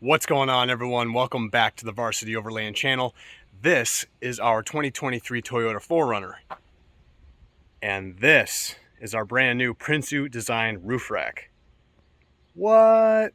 What's going on, everyone? Welcome back to the Varsity Overland channel. This is our 2023 Toyota 4Runner. And this is our brand new Prinsu design roof rack. What?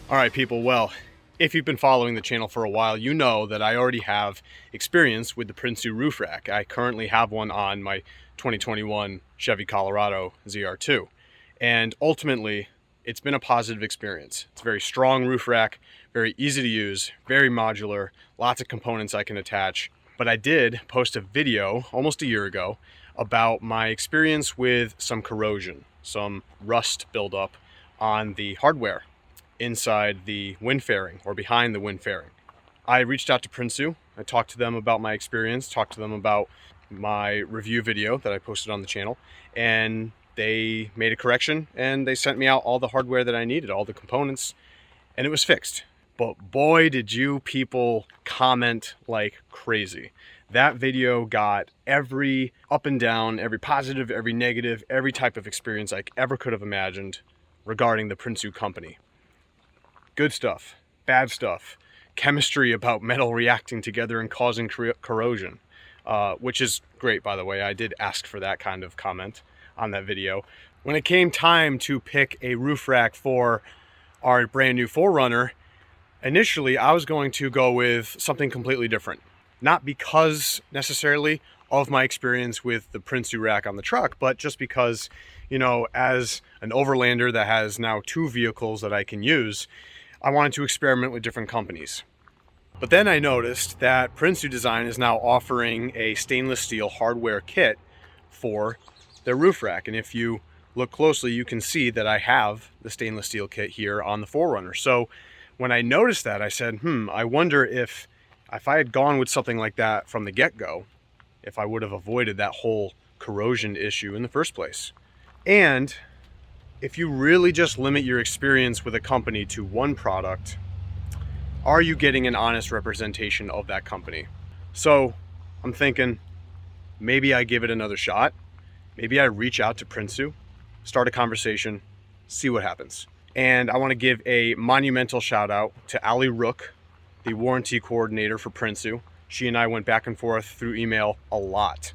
All right, people. Well, if you've been following the channel for a while, you know that I already have experience with the Prinsu roof rack. I currently have one on my 2021 Chevy Colorado ZR2. And ultimately, it's been a positive experience. It's a very strong roof rack, very easy to use, very modular, lots of components I can attach. But I did post a video almost a year ago about my experience with some corrosion, some rust buildup on the hardware inside the wind fairing or behind the wind fairing. I reached out to Prinsu. I talked to them about my experience, talked to them about my review video that I posted on the channel, and they made a correction and they sent me out all the hardware that I needed, all the components, and it was fixed. But boy, did you people comment like crazy. That video got every up and down, every positive, every negative, every type of experience I ever could have imagined regarding the Prinsu company. Good stuff, bad stuff, chemistry about metal reacting together and causing corrosion, which is great, by the way. I did ask for that kind of comment on that video. When it came time to pick a roof rack for our brand new 4Runner, initially I was going to go with something completely different. Not because necessarily of my experience with the Prinsu rack on the truck, but just because, you know, as an Overlander that has now two vehicles that I can use, I wanted to experiment with different companies. But then I noticed that Prinsu Design is now offering a stainless steel hardware kit for their roof rack. And if you look closely, you can see that I have the stainless steel kit here on the 4Runner. So when I noticed that, I said, I wonder if I had gone with something like that from the get-go, if I would have avoided that whole corrosion issue in the first place. And if you really just limit your experience with a company to one product, are you getting an honest representation of that company? So I'm thinking maybe I give it another shot. Maybe I reach out to Prinsu, start a conversation, see what happens. And I want to give a monumental shout out to Ali Rook, the warranty coordinator for Prinsu. She and I went back and forth through email a lot.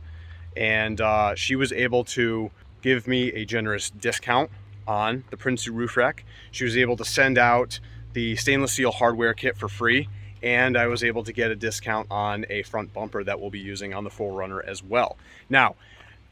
And she was able to give me a generous discount on the Prinsu roof rack. She was able to send out the stainless steel hardware kit for free, and I was able to get a discount on a front bumper that we'll be using on the 4Runner as well. Now,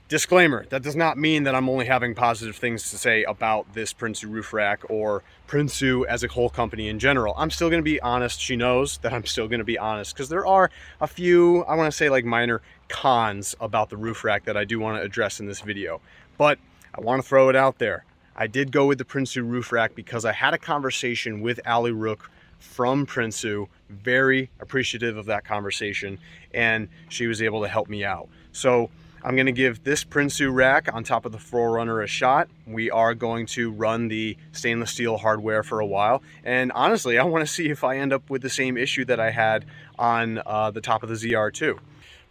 disclaimer, that does not mean that I'm only having positive things to say about this Prinsu roof rack or Prinsu as a whole company in general. I'm still going to be honest. She knows that I'm still going to be honest because there are a few, I want to say, like minor cons about the roof rack that I do want to address in this video. But I want to throw it out there. I did go with the Prinsu roof rack because I had a conversation with Ali Rook from Prinsu, very appreciative of that conversation, and she was able to help me out. So I'm going to give this Prinsu rack on top of the 4Runner a shot. We are going to run the stainless steel hardware for a while, and honestly, I want to see if I end up with the same issue that I had on the top of the ZR2.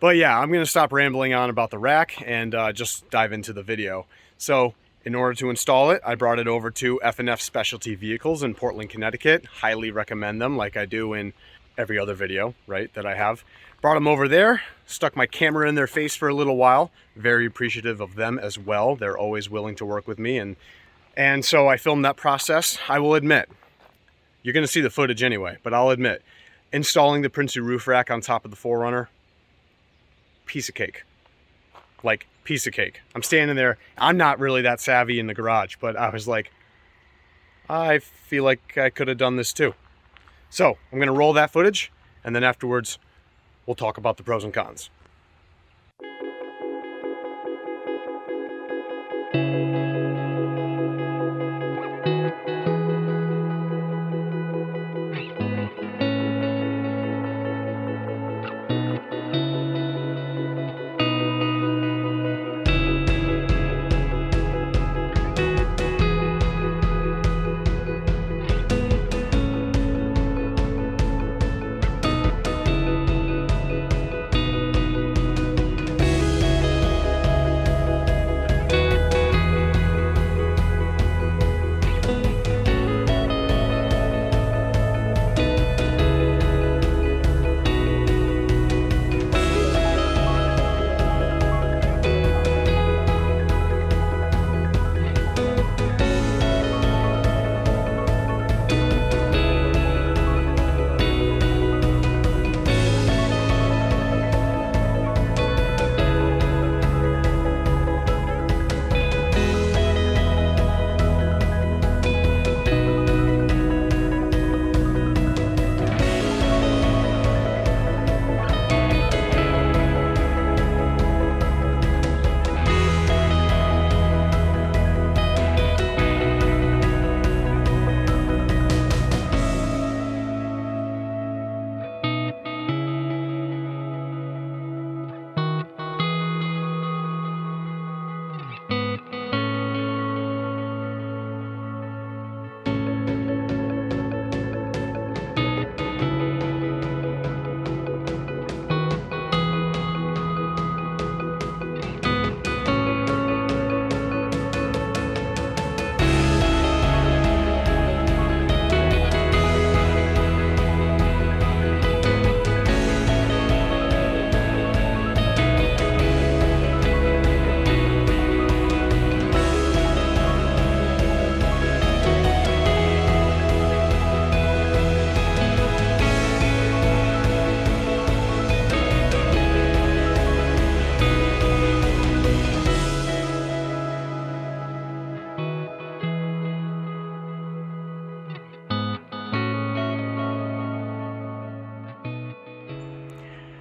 But yeah, I'm going to stop rambling on about the rack and just dive into the video. So in order to install it, I brought it over to F&F Specialty Vehicles in Portland, Connecticut. Highly recommend them, like I do in every other video, right, that I have. Brought them over there, stuck my camera in their face for a little while. Very appreciative of them as well. They're always willing to work with me. And so I filmed that process. I will admit, you're going to see the footage anyway, but I'll admit, installing the Prinsu roof rack on top of the 4Runner, piece of cake. Like, piece of cake. I'm standing there. I'm not really that savvy in the garage, but I was like, I feel like I could have done this too. So I'm going to roll that footage, and then afterwards, we'll talk about the pros and cons.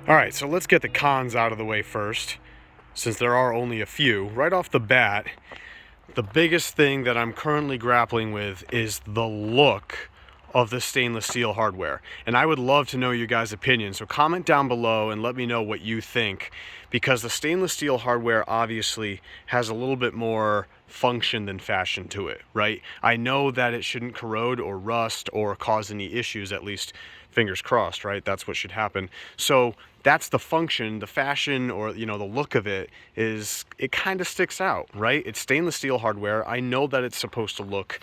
All right, so let's get the cons out of the way first, since there are only a few. Right off the bat, the biggest thing that I'm currently grappling with is the look of the stainless steel hardware. And I would love to know your guys' opinion. So comment down below and let me know what you think, because the stainless steel hardware obviously has a little bit more function than fashion to it, right? I know that it shouldn't corrode or rust or cause any issues, at least fingers crossed, right? That's what should happen. So that's the function. The fashion, or the look of it, is it kind of sticks out, right? It's stainless steel hardware. I know that it's supposed to look,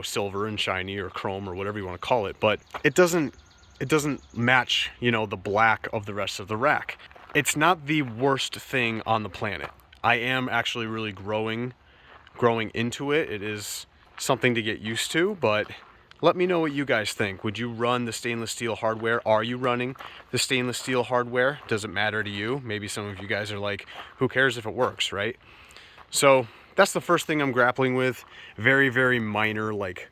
silver and shiny or chrome or whatever you want to call it, but it doesn't match, the black of the rest of the rack. It's not the worst thing on the planet. I am actually really growing into it. It is something to get used to, but let me know what you guys think. Would you run the stainless steel hardware? Are you running the stainless steel hardware? Does it matter to you? Maybe some of you guys are like, who cares if it works, right? So that's the first thing I'm grappling with. Very, very minor, like,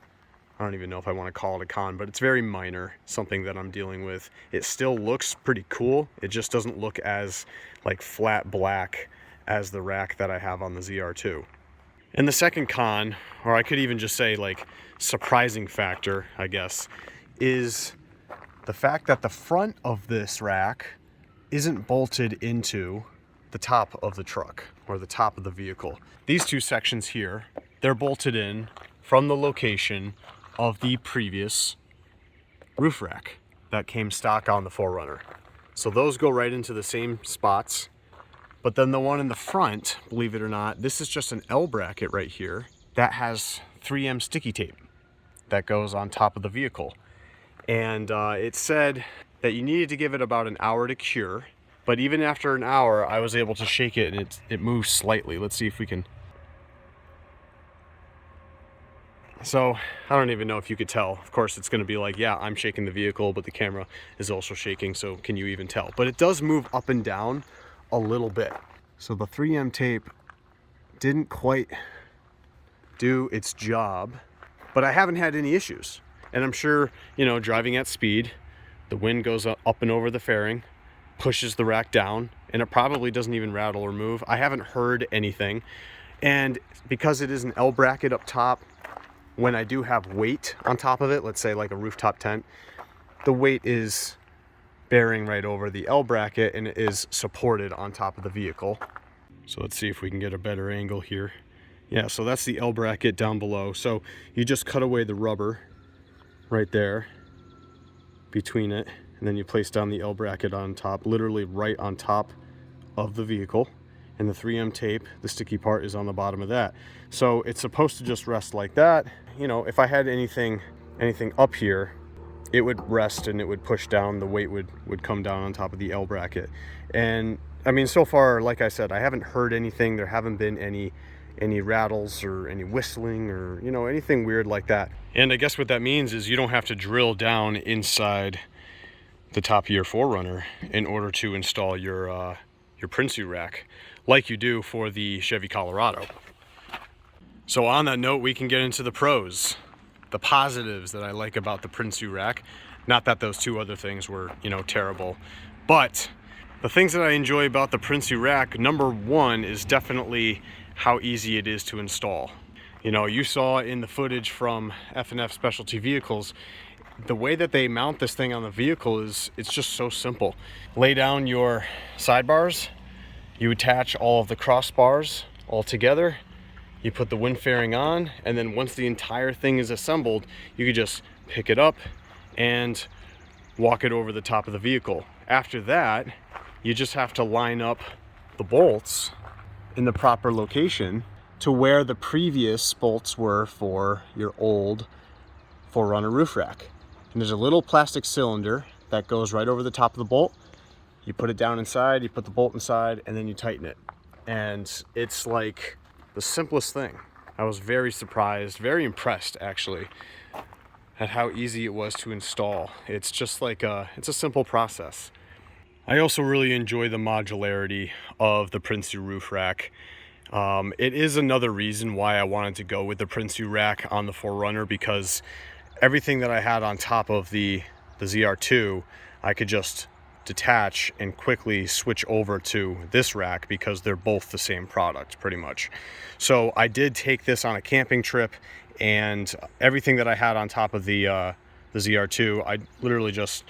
I don't even know if I want to call it a con, but it's very minor, something that I'm dealing with. It still looks pretty cool. It just doesn't look as like flat black as the rack that I have on the ZR2. And the second con, or I could even just say like surprising factor, I guess, is the fact that the front of this rack isn't bolted into the top of the truck or the top of the vehicle. These two sections here, they're bolted in from the location of the previous roof rack that came stock on the 4Runner. So those go right into the same spots. But then the one in the front, believe it or not, this is just an L bracket right here that has 3M sticky tape that goes on top of the vehicle. And it said that you needed to give it about an hour to cure. But even after an hour, I was able to shake it and it moves slightly. Let's see if we can. So I don't even know if you could tell. Of course, it's going to be like, yeah, I'm shaking the vehicle, but the camera is also shaking. So can you even tell? But it does move up and down a little bit. So the 3M tape didn't quite do its job, but I haven't had any issues. And I'm sure, driving at speed, the wind goes up and over the fairing, pushes the rack down, and it probably doesn't even rattle or move. I haven't heard anything. And because it is an L bracket up top, when I do have weight on top of it, let's say like a rooftop tent, the weight is bearing right over the L bracket and it is supported on top of the vehicle. So let's see if we can get a better angle here. Yeah, so that's the L bracket down below. So you just cut away the rubber right there between it, and then you place down the L bracket on top, literally right on top of the vehicle. And the 3M tape, the sticky part, is on the bottom of that. So it's supposed to just rest like that. If I had anything up here, it would rest and it would push down, the weight would come down on top of the L bracket. And I mean, so far, like I said, I haven't heard anything. There haven't been any rattles or any whistling or anything weird like that. And I guess what that means is you don't have to drill down inside the top of your 4Runner in order to install your Prinsu rack like you do for the Chevy Colorado. So on that note, we can get into the pros, the positives that I like about the Prinsu rack. Not that those two other things were, terrible, but the things that I enjoy about the Prinsu rack, number one is definitely how easy it is to install. You saw in the footage from F&F Specialty Vehicles, the way that they mount this thing on the vehicle it's just so simple. Lay down your sidebars, you attach all of the crossbars all together, you put the wind fairing on, and then once the entire thing is assembled, you can just pick it up and walk it over the top of the vehicle. After that, you just have to line up the bolts in the proper location to where the previous bolts were for your old 4Runner roof rack. And there's a little plastic cylinder that goes right over the top of the bolt. You put it down inside, you put the bolt inside, and then you tighten it. And it's like the simplest thing. I was very surprised, very impressed actually, at how easy it was to install. It's just like it's a simple process. I also really enjoy the modularity of the Prinsu roof rack. It is another reason why I wanted to go with the Prinsu rack on the 4Runner, because everything that I had on top of the ZR2, I could just detach and quickly switch over to this rack because they're both the same product pretty much. So I did take this on a camping trip, and everything that I had on top of the ZR2, I literally just,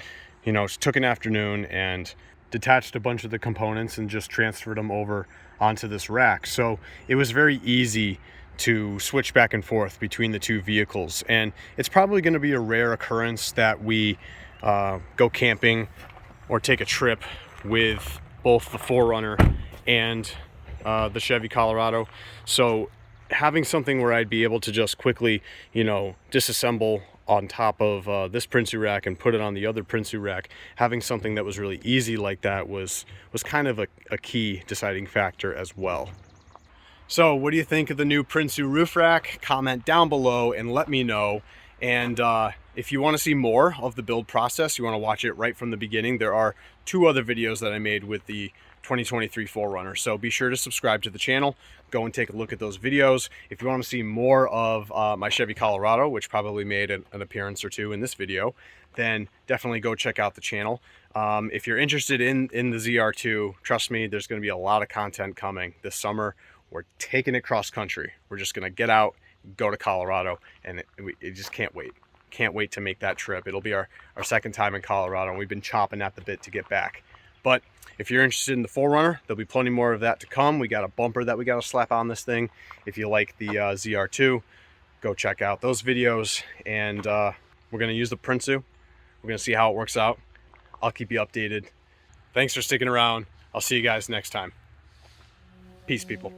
you know, took an afternoon and detached a bunch of the components and just transferred them over onto this rack. So it was very easy to switch back and forth between the two vehicles. And it's probably going to be a rare occurrence that we go camping or take a trip with both the 4Runner and the Chevy Colorado. So having something where I'd be able to just quickly, you know, disassemble on top of this Prinsu rack and put it on the other Prinsu rack, having something that was really easy like that was kind of a key deciding factor as well. So what do you think of the new Prinsu roof rack? Comment down below and let me know. And if you want to see more of the build process, you want to watch it right from the beginning, there are 2 other videos that I made with the 2023 4Runner. So be sure to subscribe to the channel, go and take a look at those videos. If you want to see more of my Chevy Colorado, which probably made an appearance or 2 in this video, then definitely go check out the channel. If you're interested in the ZR2, trust me, there's going to be a lot of content coming this summer. We're taking it cross country. We're just going to get out, go to Colorado, and it just can't wait. Can't wait to make that trip. It'll be our second time in Colorado, and we've been chomping at the bit to get back. But if you're interested in the 4Runner, there'll be plenty more of that to come. We got a bumper that we got to slap on this thing. If you like the ZR2, go check out those videos. And we're going to use the Prinsu. We're going to see how it works out. I'll keep you updated. Thanks for sticking around. I'll see you guys next time. Peace, people.